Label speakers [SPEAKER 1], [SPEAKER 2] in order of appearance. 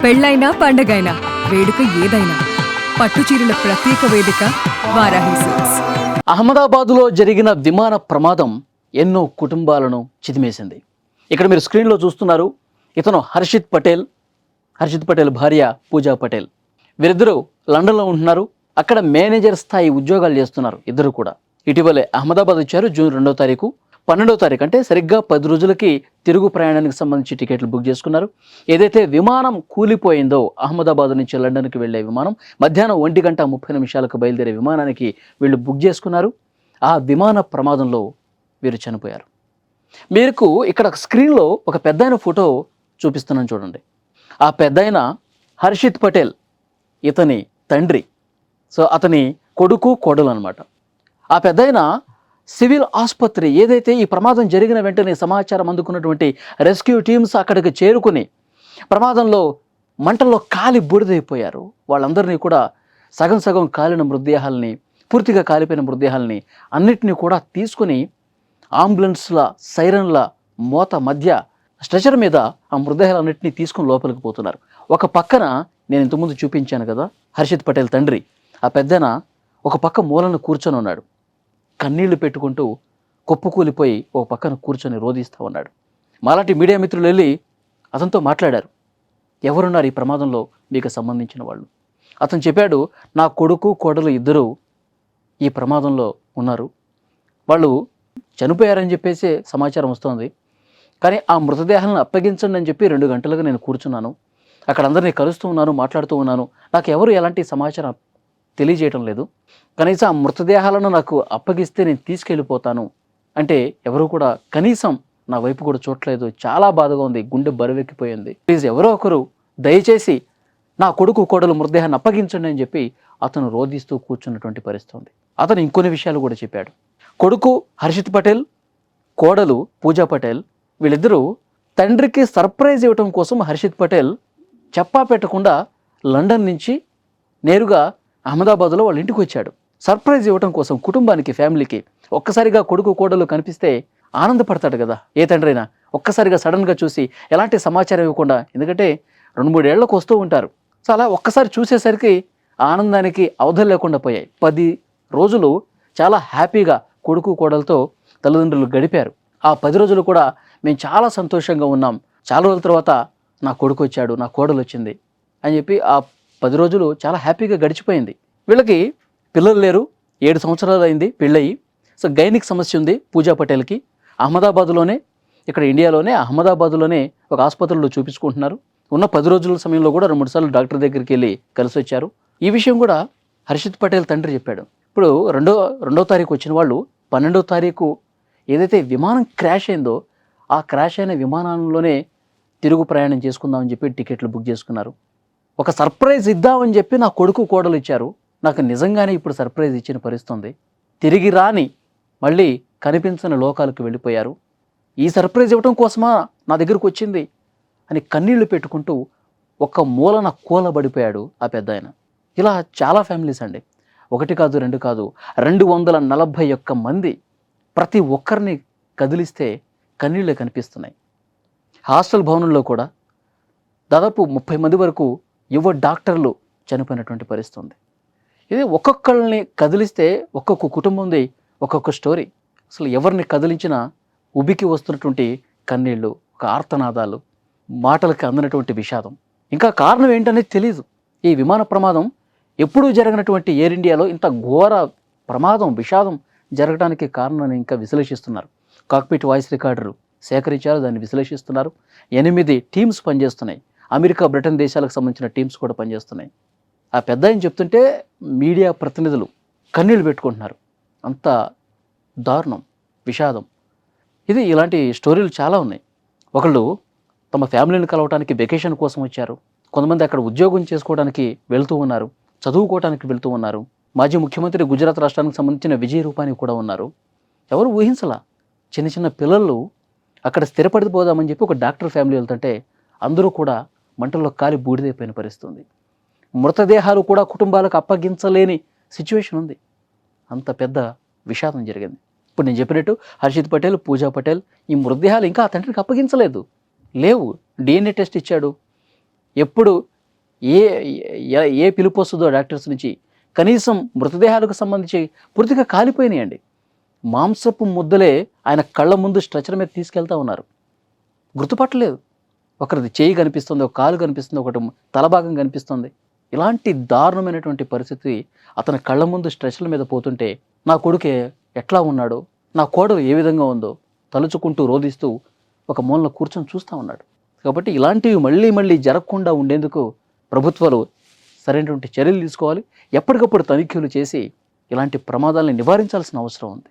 [SPEAKER 1] పెళ్ళైనా పండగైనా వేడుక ఏదైనా పట్టుచీరల ప్రత్యేక వేదిక వారాహి సిల్క్స్.
[SPEAKER 2] అహ్మదాబాదులో జరిగిన విమాన ప్రమాదం ఎన్నో కుటుంబాలను చిదిమేసింది. ఇక్కడ మీరు స్క్రీన్లో చూస్తున్నారు, ఇతను హర్షిత్ పటేల్ భార్య పూజా పటేల్. వీరిద్దరూ లండన్లో ఉంటున్నారు. అక్కడ మేనేజర్ స్థాయి ఉద్యోగాలు చేస్తున్నారు ఇద్దరు కూడా. ఇటీవలే అహ్మదాబాద్ వచ్చారు. జూన్ 2వ తారీఖు 12వ తారీఖు అంటే సరిగ్గా 10 రోజులకి తిరుగు ప్రయాణానికి సంబంధించి టికెట్లు బుక్ చేసుకున్నారు. ఏదైతే విమానం కూలిపోయిందో, అహ్మదాబాద్ నుంచి లండన్కి వెళ్లే విమానం మధ్యాహ్నం 1:30 బయలుదేరే విమానానికి వీళ్ళు బుక్ చేసుకున్నారు. ఆ విమాన ప్రమాదంలో వీరు చనిపోయారు. మీకు ఇక్కడ స్క్రీన్లో ఒక పెద్దాయన ఫోటో చూపిస్తున్నాను చూడండి. ఆ పెద్దాయన హర్షిత్ పటేల్, ఇతని తండ్రి. సో అతని కొడుకు కోడలు అనమాట. ఆ పెద్దాయన సివిల్ ఆసుపత్రి, ఏదైతే ఈ ప్రమాదం జరిగిన వెంటనే సమాచారం అందుకున్నటువంటి రెస్క్యూ టీమ్స్ అక్కడికి చేరుకుని ప్రమాదంలో మంటల్లో కాలి బూడిదైపోయారు. వాళ్ళందరినీ కూడా సగం కాలిన మృతదేహాలని, పూర్తిగా కాలిపోయిన మృతదేహాలని అన్నిటినీ కూడా తీసుకుని అంబులెన్స్ల సైరన్ల మోత మధ్య స్ట్రెచర్ మీద ఆ మృతదేహాలన్నింటినీ తీసుకుని లోపలికి పోతున్నారు. ఒక పక్కన నేను ఇంతకుముందు చూపించాను కదా, హర్షిత్ పటేల్ తండ్రి, ఆ పెద్దన ఒక పక్క మూలన కూర్చొని ఉన్నాడు. కన్నీళ్లు పెట్టుకుంటూ కుప్పకూలిపోయి ఒక పక్కన కూర్చొని రోధిస్తూ ఉన్నాడు. మాలాంటి మీడియా మిత్రులు వెళ్ళి అతనితో మాట్లాడారు. ఎవరున్నారు ఈ ప్రమాదంలో మీకు సంబంధించిన వాళ్ళు? అతను చెప్పాడు, నా కొడుకు కోడలు ఇద్దరు ఈ ప్రమాదంలో ఉన్నారు. వాళ్ళు చనిపోయారని చెప్పేసి సమాచారం వస్తుంది. కానీ ఆ మృతదేహాలను అప్పగించండి అని చెప్పి 2 గంటలుగా నేను కూర్చున్నాను. అక్కడ అందరినీ కలుస్తూ ఉన్నాను, మాట్లాడుతూ ఉన్నాను. నాకు ఎవరు ఎలాంటి సమాచారం తెలియజేయటం లేదు. కనీసం ఆ మృతదేహాలను నాకు అప్పగిస్తే నేను తీసుకెళ్ళిపోతాను అంటే ఎవరు కూడా కనీసం నా వైపు కూడా చూడలేదు. చాలా బాధగా ఉంది, గుండె బరువెక్కిపోయింది. ప్లీజ్ ఎవరో ఒకరు దయచేసి నా కొడుకు కోడలు మృతదేహాన్ని అప్పగించండి అని చెప్పి అతను రోధిస్తూ కూర్చున్నటువంటి పరిస్థితి ఉంది. అతను ఇంకొన్ని విషయాలు కూడా చెప్పాడు. కొడుకు హర్షిత్ పటేల్, కోడలు పూజా పటేల్, వీళ్ళిద్దరూ తండ్రికి సర్ప్రైజ్ ఇవ్వటం కోసం హర్షిత్ పటేల్ చెప్పా పెట్టకుండా లండన్ నుంచి నేరుగా అహ్మదాబాద్లో వాళ్ళ ఇంటికి వచ్చాడు. సర్ప్రైజ్ ఇవ్వటం కోసం కుటుంబానికి, ఫ్యామిలీకి. ఒక్కసారిగా కొడుకు కోడలు కనిపిస్తే ఆనందపడతాడు కదా ఏ తండ్రి అయినా. ఒక్కసారిగా సడన్గా చూసి ఎలాంటి సమాచారం ఇవ్వకుండా, ఎందుకంటే 2-3 ఏళ్లకు వస్తూ ఉంటారు. సో అలా ఒక్కసారి చూసేసరికి ఆనందానికి అవధులు లేకుండా పోయాయి. 10 రోజులు చాలా హ్యాపీగా కొడుకు కోడలతో తల్లిదండ్రులు గడిపారు. ఆ 10 రోజులు కూడా మేము చాలా సంతోషంగా ఉన్నాం. చాలా రోజుల తర్వాత నా కొడుకు వచ్చాడు, నా కోడలు వచ్చింది అని చెప్పి ఆ 10 రోజులు చాలా హ్యాపీగా గడిచిపోయింది. వీళ్ళకి పిల్లలు లేరు. 7 సంవత్సరాలు అయింది పెళ్ళయి. సో గైనిక్ సమస్య ఉంది పూజా పటేల్కి. అహ్మదాబాద్లోనే, ఇక్కడ ఇండియాలోనే అహ్మదాబాద్లోనే ఒక ఆసుపత్రిలో చూపించుకుంటున్నారు. ఉన్న 10 రోజుల సమయంలో కూడా 2-3 సార్లు డాక్టర్ దగ్గరికి వెళ్ళి కలిసి వచ్చారు. ఈ విషయం కూడా హర్షిత్ పటేల్ తండ్రి చెప్పాడు. ఇప్పుడు 2వ తారీఖు వచ్చిన వాళ్ళు 12వ తారీఖు ఏదైతే విమానం క్రాష్ అయిందో, ఆ క్రాష్ అయిన విమానంలోనే తిరుగు ప్రయాణం చేసుకుందామని చెప్పి టికెట్లు బుక్ చేసుకున్నారు. ఒక సర్ప్రైజ్ ఇద్దామని చెప్పి నా కొడుకు కోడలు ఇచ్చారు. నాకు నిజంగానే ఇప్పుడు సర్ప్రైజ్ ఇచ్చిన పరిస్థితుంది. తిరిగి రాని, మళ్ళీ కనిపించని లోకాలకు వెళ్ళిపోయారు. ఈ సర్ప్రైజ్ ఇవ్వటం కోసమా నా దగ్గరకు వచ్చింది అని కన్నీళ్లు పెట్టుకుంటూ ఒక మూలన కూలబడిపోయాడు ఆ పెద్ద ఆయన. ఇలా చాలా ఫ్యామిలీస్ అండి, 1 కాదు 2 కాదు, 241 మంది. ప్రతి ఒక్కరిని కదిలిస్తే కన్నీళ్ళే కనిపిస్తున్నాయి. హాస్టల్ భవనంలో కూడా దాదాపు 30 మంది వరకు యువ డాక్టర్లు చనిపోయినటువంటి పరిస్థితి ఉంది. ఇది ఒక్కొక్కరిని కదిలిస్తే ఒక్కొక్క కుటుంబంది ఒక్కొక్క స్టోరీ. అసలు ఎవరిని కదిలించినా ఉబికి వస్తున్నటువంటి కన్నీళ్ళు, ఒక ఆర్తనాదాలు, మాటలకు అందినటువంటి విషాదం. ఇంకా కారణం ఏంటనేది తెలీదు. ఈ విమాన ప్రమాదం ఎప్పుడూ జరగనటువంటి ఎయిర్ ఇండియాలో ఇంత ఘోర ప్రమాదం, విషాదం జరగడానికి కారణాన్ని ఇంకా విశ్లేషిస్తున్నారు. కాక్పిట్ వాయిస్ రికార్డరు సేకరించారు, దాన్ని విశ్లేషిస్తున్నారు. 8 టీమ్స్ పనిచేస్తున్నాయి. అమెరికా, బ్రిటన్ దేశాలకు సంబంధించిన టీమ్స్ కూడా పనిచేస్తున్నాయి. ఆ పెద్ద ఆయన చెప్తుంటే మీడియా ప్రతినిధులు కన్నీళ్ళు పెట్టుకుంటున్నారు. అంత దారుణం, విషాదం. ఇలాంటి స్టోరీలు చాలా ఉన్నాయి. ఒకళ్ళు తమ ఫ్యామిలీని కలవటానికి వెకేషన్ కోసం వచ్చారు. కొంతమంది అక్కడ ఉద్యోగం చేసుకోవడానికి వెళ్తూ ఉన్నారు, చదువుకోవడానికి వెళ్తూ ఉన్నారు. మాజీ ముఖ్యమంత్రి గుజరాత్ రాష్ట్రానికి సంబంధించిన విజయ్ రూపానీ కూడా ఉన్నారు. ఎవరు ఊహించలా. చిన్న పిల్లలు అక్కడ స్థిరపడిపోదామని చెప్పి ఒక డాక్టర్ ఫ్యామిలీ వెళ్తుంటే అందరూ కూడా మంటల్లో కాలి బూడిదైపోయిన పరిస్థితి ఉంది. మృతదేహాలు కూడా కుటుంబాలకు అప్పగించలేని సిచ్యువేషన్ ఉంది. అంత పెద్ద విషాదం జరిగింది. ఇప్పుడు నేను చెప్పినట్టు హర్షిత్ పటేల్, పూజా పటేల్ ఈ మృతదేహాలు ఇంకా ఆ తండ్రికి అప్పగించలేదు, లేవు. DNA టెస్ట్ ఇచ్చాడు. ఎప్పుడు ఏ ఏ పిలుపు వస్తుందో డాక్టర్స్ నుంచి, కనీసం మృతదేహాలకు సంబంధించి పూర్తిగా కాలిపోయినాయండి. మాంసపు ముద్దలే ఆయన కళ్ళ ముందు స్ట్రెచర్ మీద తీసుకెళ్తా ఉన్నారు. గుర్తుపట్టలేదు. ఒకరిది చేయి కనిపిస్తుంది, ఒక కాలు కనిపిస్తుంది, ఒకటి తలభాగం కనిపిస్తుంది. ఇలాంటి దారుణమైనటువంటి పరిస్థితి అతని కళ్ళ ముందు స్ట్రెచర్ల మీద పోతుంటే నా కొడుకే ఎట్లా ఉన్నాడో, నా కోడలు ఏ విధంగా ఉందో తలుచుకుంటూ రోధిస్తూ ఒక మూలన కూర్చొని చూస్తూ ఉన్నాడు. కాబట్టి ఇలాంటివి మళ్ళీ మళ్ళీ జరగకుండా ఉండేందుకు ప్రభుత్వాలు సరైనటువంటి చర్యలు తీసుకోవాలి. ఎప్పటికప్పుడు తనిఖీలు చేసి ఇలాంటి ప్రమాదాలను నివారించాల్సిన అవసరం ఉంది.